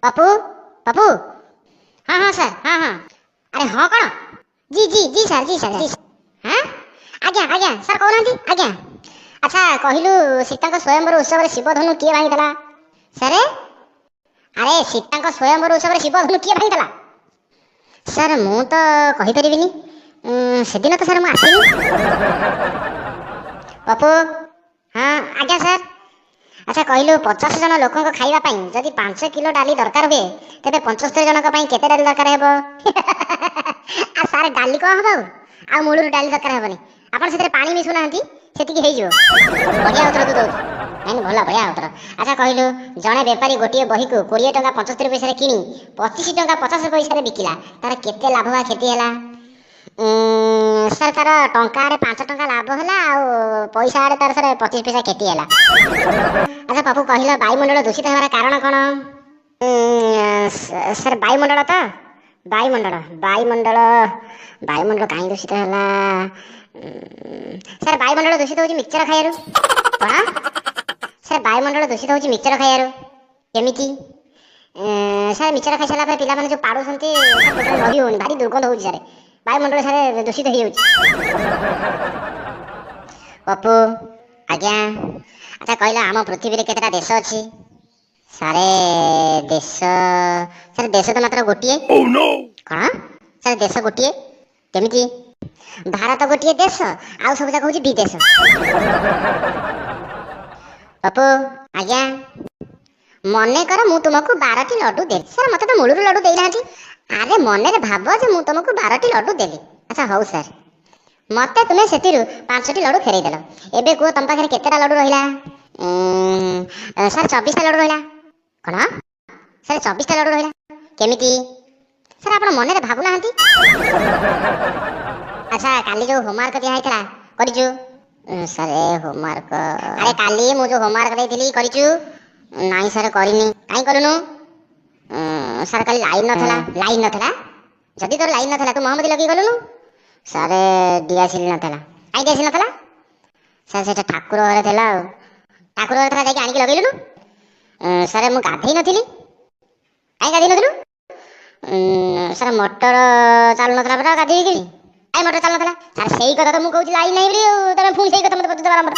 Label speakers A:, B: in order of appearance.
A: पप्पू पप्पू। हाँ हाँ सर, हाँ हाँ। अरे हाँ कौन? जी जी जी सर, जी सर, जी सर। हाँ आज्ञा आज्ञा सर कहना आज्ञा। अच्छा कहलु सीता स्वयंवर उत्सव शिवधनु किए भांगी सर? अरे सीता स्वयंवर उत्सव शिवधनु किए भांगी? सर मु तो कहि परिबिनी, सेदिन तो सर मु आसिनी। पप्पू हाँ आज्ञा सर। अच्छा कहलु 50 जन लोक खाइबा पई जदि 5 किलो डाली दरकार हुए तेबे 75 जनक पई केते डाली दरकार हेबो? आ सारे डाली को हबो आ मूलर डाली दरकार हेबनी। आपण सेते पानी मिसु नांती सेति की हेइजो। बढ़िया उत्तर दउ नहीं भला बढ़िया उत्तर। अच्छा कहलु जने व्यापारी गोटिए बही को 20 टका 75 पैसा रे किनी 25 टका 50 पैसा रे बिकिला तार केते लाभ बा खेती हैला? सर तार टंका 5 टका लाभ हैला आ पैसा आड़े तार सर 25 पैसा खेती हैला। अच्छा पप्पू कहला वायुमंडल दूषित होबार कारण कोन? सर वायुमंडल तो वायुमंडल वायुमंडल वायुमंडल कहीं दूषित हैला? सर वायुमंडल दूषित होची मिक्सचर खाइयारु। कोन? सर वायुमंडल दूषित होची मिक्सचर खाइयारु केमिति? सर मिक्सचर खाइ साला पिला माने जो पाडु सन्ती मरी होनी भारी दुर्गंध होची सर वायुमंडल सारे दूषित हो पप्पू आज्ञा। अच्छा कहला आम पृथ्वी रे केतरा देश अछि? सारे देश सर देश तो मात्र गोटिए। ओह नो कौन? सर देश गोटिए केमिति? भारत गोटिए देश आउ सब जाक होची विदेश। पप्पू आज्ञा मने कर मु तुमको 12टी लड्डू दे। सर मते तो मूलरू लड्डू देई नांती। अरे मने रे भाबो जे मु तुमको 12टी लड्डू देली। अच्छा हौ सर मते तुमे सेतिरु 5टी लड्डू फेरई देलो। एबे को तम पाखरे केतेटा लड्डू रहिला? सर 24टा लड्डू रहिला। कोन? सर 24टा लड्डू रहिला केमिति? सर आपण मने रे भाबु नांती। अच्छा काली जो होमवर्क दिया हैतला करिजु? सर होमवर्क अरे काली मु जो होमवर्क देइथिली करिजु? नाई सर करिनी। काई करूनु? सर काली लाइन नथला। लाइन नथला? जदि तोर लाइन नथला तू मोहम्मदी लगी गलुनु? सर दियासिल नथला। काई दियासिल नथला? सर सेटा ठाकुर घरे थेला ठाकुर घरे थला जाके आनिक लगेलुनु? सर मु गाधेई नथिली। काई गाधेई नथिलु? सर मोटर चालु नथला परा गाधेई गेली। काई मोटर चालु नथला? सर सेई कथा तो मु कहूची लाइन नै रे तमे फुणी सेई कथा मते पचुत बारंबार।